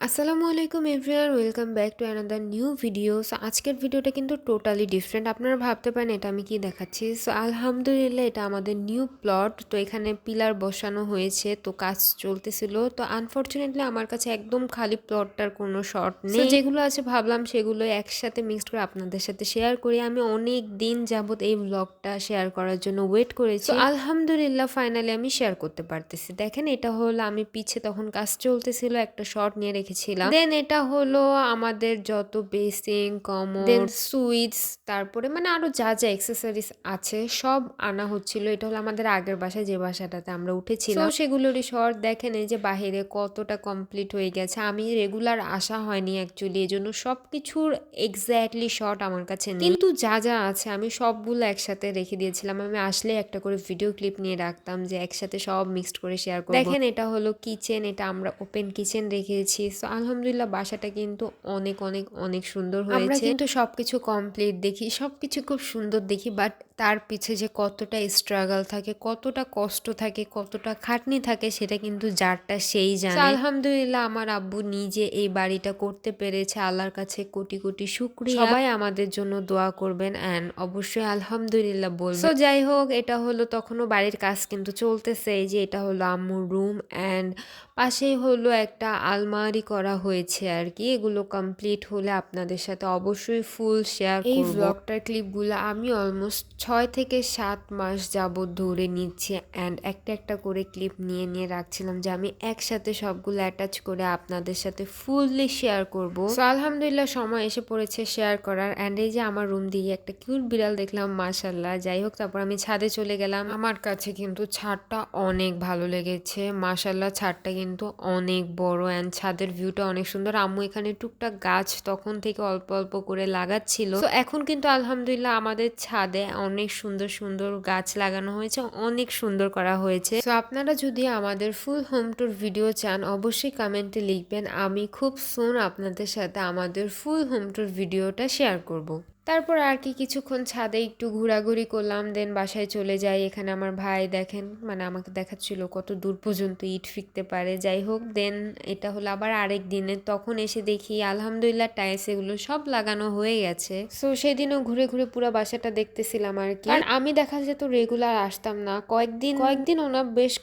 আসসালামু আলাইকুম everyone, welcome back to another new video. So আজকের ভিডিওটা কিন্তু টোটালি ডিফারেন্ট। আপনারা ভাবতে পারেন এটা আমি কি দেখাচ্ছি। সো আলহামদুলিল্লাহ এটা আমাদের নিউ প্লট। তো এখানে পিলার বসানো হয়েছে, তো কাজ চলতেছিল। তো আনফরচুনেটলি আমার কাছে একদম খালি প্লটটার কোনো শর্ট নেই। যেগুলো আছে ভাবলাম সেগুলো একসাথে মিক্সড করে আপনাদের সাথে শেয়ার করি। আমি অনেক দিন যাবত এই ব্লগটা শেয়ার করার জন্য ওয়েট করেছি। আলহামদুলিল্লাহ ফাইনালি আমি শেয়ার করতে পারতেছি। দেখেন এটা হলো আমি পিছে তখন কাজ চলতেছিল, একটা শর্ট নিয়ে রেখেছিলাম। দেন এটা হলো আমাদের যত বেসিং কমোড দেন সুইটস, তারপরে মানে আরো যা যা অ্যাক্সেসরিজ আছে সব আনা হচ্ছিল। এটা হলো আমাদের আগের বাসায়, যে বাসাটাতে আমরা উঠেছিলাম। সেগুলোরই শর্ট দেখেন, এই যে বাহিরে কতটা কমপ্লিট হয়ে গেছে। আমি রেগুলার আসা হয়নি অ্যাকচুয়ালি, এই জন্য সবকিছুর এক্স্যাক্টলি শর্ট আমার কাছে নেই, কিন্তু যা যা আছে আমি সবগুলো একসাথে রেখে দিয়েছিলাম। আমি আসলে একটা করে ভিডিও ক্লিপ নিয়ে রাখতাম যে একসাথে সব মিক্সড করে শেয়ার করব। দেখেন এটা হলো কিচেন, এটা আমরা ওপেন কিচেন রেখেছি। সো আলহামদুলিল্লাহ বাসাটা কিন্তু অনেক অনেক অনেক সুন্দর হয়েছে। আমরা কিন্তু সবকিছু কমপ্লিট দেখি, সবকিছু খুব সুন্দর দেখি, বাট তার পিছে যে কতটা স্ট্রাগল থাকে, কতটা কষ্ট থাকে, কতটা খাটনি থাকে, সেটা কিন্তু যারটা সেই জানে। আলহামদুলিল্লাহ আমার আব্বু নিজে এই বাড়িটা করতে পেরেছে, আল্লাহর কাছে কোটি কোটি শুকরিয়া। সবাই আমাদের জন্য দোয়া করবেন অ্যান্ড অবশ্যই আলহামদুলিল্লাহ বলবেন। সো যাই হোক, এটা হলো তখনও বাড়ির কাজ কিন্তু চলতেছে। এই যে এটা হলো আম্মুর রুম অ্যান্ড পাশেই হলো একটা আলমারি করা হয়েছে আর কি। এগুলো কমপ্লিট হলে আপনাদের সাথে অবশ্যই ফুল শেয়ার করব। এই ব্লগটার ক্লিপগুলো আমি অলমোস্ট 6 থেকে 7 মাস যাবত ধরে নিচ্ছি অ্যান্ড একটা একটা করে ক্লিপ নিয়ে নিয়ে রাখছিলাম যে আমি একসাথে সবগুলো অ্যাটাচ করে আপনাদের সাথে ফুললি শেয়ার করব। সো আলহামদুলিল্লাহ সময় এসে পড়েছে শেয়ার করার। অ্যান্ড এই যে আমার রুম দিয়ে একটা কিউট বিড়াল দেখলাম, মাশাল্লাহ। যাই হোক, তারপর আমি ছাদে চলে গেলাম। আমার কাছে কিন্তু ছাদটা অনেক ভালো লেগেছে, মাশাল্লাহ। ছাদটা কিন্তু অনেক বড় অ্যান্ড ছাদের ভিউটা অনেক সুন্দর। আম্মু এখানে টুকটাক গাছ তখন থেকে অল্প অল্প করে লাগাচ্ছিল। তো এখন কিন্তু আলহামদুলিল্লাহ আমাদের ছাদে অনেক সুন্দর সুন্দর গাছ লাগানো হয়েছে, অনেক সুন্দর করা হয়েছে। তো আপনারা যদি আমাদের ফুল হোম ট্যুর ভিডিও চান অবশ্যই কমেন্টে লিখবেন। আমি খুব সুন আপনাদের সাথে আমাদের ফুল হোম ট্যুর ভিডিওটা শেয়ার করব। তারপর আর কি কিছুক্ষণ ছাদে একটু ঘোরাঘুরি করলাম, দেন বাসায় চলে যাই। এখানে আমার ভাই দেখেন মানে আমাকে দেখাচ্ছিল কত দূর পর্যন্ত ইট ফিকতে পারে। যাই হোক, দেন এটা হলো আবার আরেক দিনে, তখন এসে দেখি আলহামদুলিল্লাহ টাইলস এগুলো সব লাগানো হয়ে গেছে। সো সেদিনও ঘুরে ঘুরে পুরো বাসাটা দেখতেছিলাম আর কি। কারণ আমি দেখা যেত রেগুলার আসতাম না, কয়েকদিন ওনা বেশ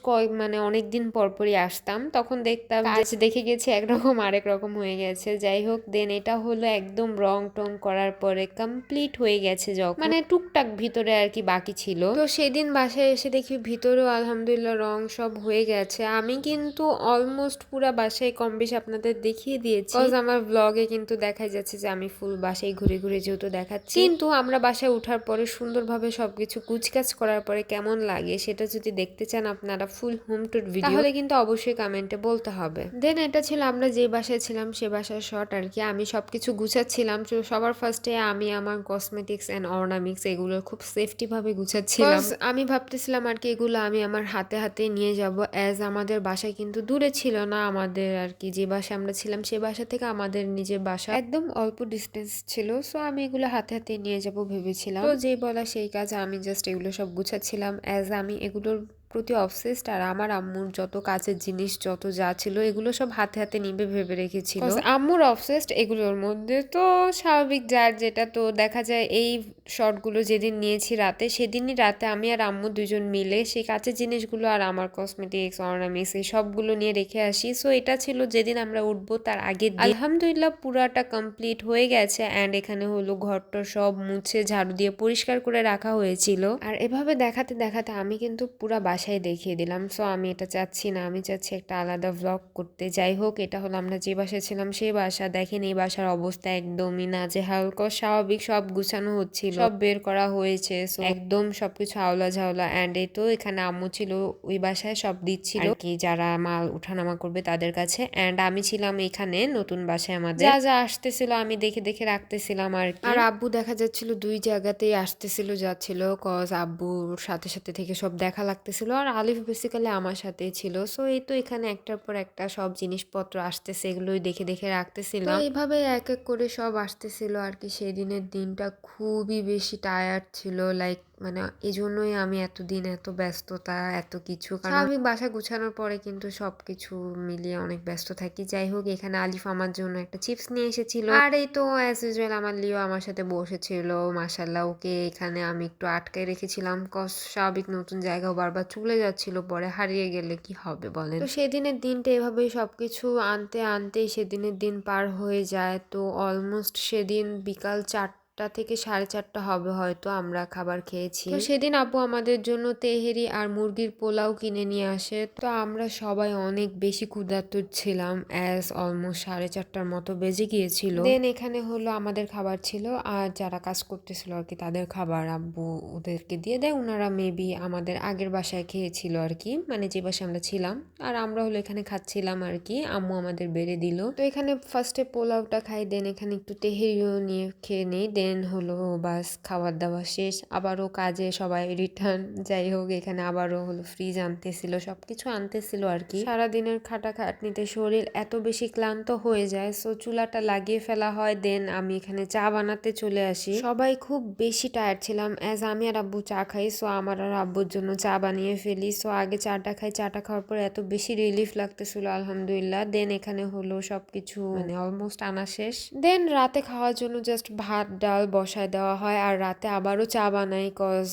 মানে অনেকদিন পরপরই আসতাম, তখন দেখতাম যে দেখে গেছি একরকম আরেক রকম হয়ে গেছে। যাই হোক, দেন এটা হলো একদম রং টং করার পরে কমপ্লিট হয়ে গেছে, যখন মানে টুকটাক ভিতরে আর কি বাকি ছিল। তো সেদিন বাসায় এসে দেখি ভিতরেও আলহামদুলিল্লাহ রং সব হয়ে গেছে। আমি কিন্তু অলমোস্ট পুরা বাসায় কম বেশি আপনাদের দেখিয়ে দিয়েছি, কজ আমার ব্লগে কিন্তু দেখা যাচ্ছে যে আমি ফুল বাসায় ঘুরে ঘুরে যেহেতু দেখাচ্ছি। কিন্তু আমরা বাসায় উঠার পরে সুন্দরভাবে সবকিছু কুচকাচ করার পরে কেমন লাগে সেটা যদি দেখতে চান আপনারা ফুল হোম টুর ভিডিও, তাহলে কিন্তু অবশ্যই কমেন্টে বলতে হবে। দেন এটা ছিল আমরা যে বাসায় ছিলাম সে বাসার শর্ট আর কি। আমি সবকিছু গুছাচ্ছিলাম। তো সবার ফার্স্টে আমি আমার কসমেটিক্স অ্যান্ড অর্নামিক্স এগুলো খুব সেফটি ভাবে গুছাচ্ছিলাম। আমি ভাবতেছিলাম আর কি এগুলো আমি আমার হাতে হাতে নিয়ে যাব, অ্যাজ আমাদের বাসায় কিন্তু দূরে ছিল না। আমাদের আর কি যে বাসায় আমরা ছিলাম সে বাসা থেকে আমাদের নিজের বাসা একদম অল্প ডিস্টেন্স ছিল। সো আমি এগুলো হাতে হাতে নিয়ে যাব ভেবেছিলাম। তো যে বলা সেই কাজ, আমি জাস্ট এগুলো সব গুছাচ্ছিলাম, অ্যাজ আমি এগুলোর প্রতি অবসেসড। আর আমার আম্মুর যত কাজের জিনিস যত যা ছিল এগুলো সব হাতে হাতে নিবে ভেবে রেখেছিল। আম্মুর অবসেসড এগুলোর মধ্যে, তো স্বাভাবিক যার যেটা। তো দেখা যায় এই শর্টগুলো যেদিন নিয়েছি রাতে, সেদিনই রাতে আমি আর আম্মু দুজন মিলে সেই কাচের জিনিসগুলো আর আমার কসমেটিক্স অর্নামেন্টস এই সবগুলো নিয়ে রেখে আসি। সো এটা ছিল যেদিন আমরা উঠবো তার আগের দিন। আলহামদুলিল্লাহ পুরাটা কমপ্লিট হয়ে গেছে অ্যান্ড এখানে হলো ঘরটা সব মুছে ঝাড়ু দিয়ে পরিষ্কার করে রাখা হয়েছিল। আর এভাবে দেখাতে দেখাতে আমি কিন্তু পুরা বাসায় দেখিয়ে দিলাম। সো আমি এটা চাচ্ছি না, আমি চাচ্ছি একটা আলাদা ভ্লগ করতে। যাই হোক, এটা হলো আমরা যে বাসায় ছিলাম সেই বাসা। দেখেন এই বাসার অবস্থা একদমই নাজেহাল। স্বাভাবিক সব গুছানো হচ্ছিল, সব বের করা হয়েছে। সো একদম সবকিছু আওলা ঝাওলা। অ্যান্ড এই তো এখানে আম্মু ছিল ওই বাসায়, সব দিচ্ছিল কি যারা মাল উঠানামা করবে তাদের কাছে। অ্যান্ড আমি ছিলাম এখানে নতুন বাসায়, আমাদের যা যা আসতেছিল আমি দেখে দেখে রাখতেছিলাম আর কি। আর আব্বু দেখা যাচ্ছিল দুই জায়গাতেই আসতেছিল যাচ্ছিল, কজ আব্বুর সাথে সাথে থেকে সব দেখা লাগতেছিল। আর আলিফ বেসিক্যালি আমার সাথেই ছিল। সো এই তো এখানে একটার পর একটা সব জিনিসপত্র আসতেছে, এগুলোই দেখে দেখে রাখতেছিলাম। এইভাবে এক এক করে সব আসতেছিল আর কি। সেদিনের দিনটা খুবই বেশি টায়ার্ড ছিল, লাইক মানে এজন্যই আমি এতদিন এত ব্যস্ততা এত কিছু স্বাভাবিক বাসা গুছানোর পরে কিন্তু সবকিছু মিলিয়ে অনেক ব্যস্ত থাকি। যাই হোক এখানে আলিফ আমার জন্য একটা চিপস নিয়ে এসেছিল আর এই তো অ্যাজ ইউজুয়াল আমার লিও আমার সাথে বসেছিল। মাশাল্লাহ ওকে এখানে আমি একটু আটকায় রেখেছিলাম কজ স্বাভাবিক নতুন জায়গাও বারবার চলে যাচ্ছিল, পরে হারিয়ে গেলে কি হবে বলেন। তো সেদিনের দিনটা এভাবেই সবকিছু আনতে আনতেই সেদিনের দিন পার হয়ে যায়। তো অলমোস্ট সেদিন বিকাল 4টা থেকে 4:30 হবে হয়তো আমরা খাবার খেয়েছি। তো সেদিন আব্বু আমাদের জন্য তেহেরি আর মুরগির পোলাও কিনে নিয়ে আসে। তো আমরা সবাই অনেক বেশি ক্ষুধার্ত ছিলাম অ্যাজ অলমোস্ট 4:30টার মতো বেজে গিয়েছিল। দেন এখানে হলো আমাদের খাবার ছিল আর যারা কাজ করতেছিল আর কি তাদের খাবার আব্বু ওদেরকে দিয়ে দেয়। ওনারা মেবি আমাদের আগের বাসায় খেয়েছিল আর কি, মানে যে বাসায় আমরা ছিলাম, আর আমরা হলো এখানে খাচ্ছিলাম আর কি। আম্মু আমাদের বেড়ে দিল। তো এখানে ফার্স্টে পোলাওটা খাই, দেন এখানে একটু তেহেরিও নিয়ে খেয়ে নেই, দেন হলো বাস খাবার দাবার শেষ, আবারও কাজে সবাই রিটার্ন। যাই হোক এখানে আবারও হলো ফ্রিজ আনতেছিল, সবকিছু আনতেছিল আর কি। সারাদিনের খাটাখাটনিতে শরীর এত বেশি ক্লান্ত হয়ে যায়, সো চুলাটা লাগিয়ে ফেলা হয়। দেন আমি এখানে চা বানাতে চলে আসি। সবাই খুব বেশি টায়ার্ড ছিলাম অ্যাজ আমি আর আব্বু চা খাই, সো আমার আর আব্বুর জন্য চা বানিয়ে ফেলি। সো আগে চাটা খাই, চাটা খাওয়ার পর এত বেশি রিলিফ লাগতেছিল আলহামদুলিল্লাহ। দেন এখানে হলো সবকিছু মানে অলমোস্ট আনা শেষ। দেন রাতে খাওয়ার জন্য জাস্ট ভাত ডাল বসায় দেওয়া হয় আর রাতে আবারও চা বানাই কজ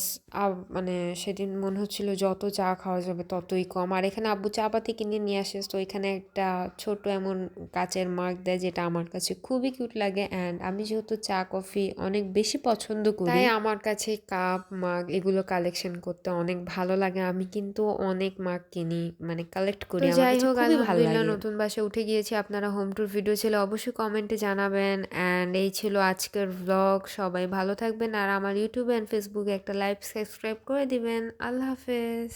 মানে সেদিন মনে হচ্ছিল যত চা খাওয়া যাবে ততই কম। আর এখানে আব্বু চা পাতি কিনে নিয়ে আসে, তো এখানে একটা ছোট এমন কাচের মাগ দেয় যেটা আমার কাছে খুবই কিউট লাগে। অ্যান্ড আমি যেহেতু চা কফি অনেক বেশি পছন্দ করি তাই আমার কাছে কাপ মাগ এগুলো কালেকশন করতে অনেক ভালো লাগে। আমি কিন্তু অনেক মাগ কিনি, মানে কালেক্ট করি। আমার কাছে খুবই ভালো লাগে। নতুন বাসায় উঠে গিয়েছি, আপনারা হোম ট্যুর ভিডিও ছিল অবশ্যই কমেন্টে জানাবেন। অ্যান্ড এই ছিল আজকের ব্লগ। সবাই ভালো থাকবেন আর আমার ইউটিউবে অ্যান্ড ফেসবুকে একটা লাইভ সাবস্ক্রাইব করে দিবেন। আল্লাহ হাফেজ।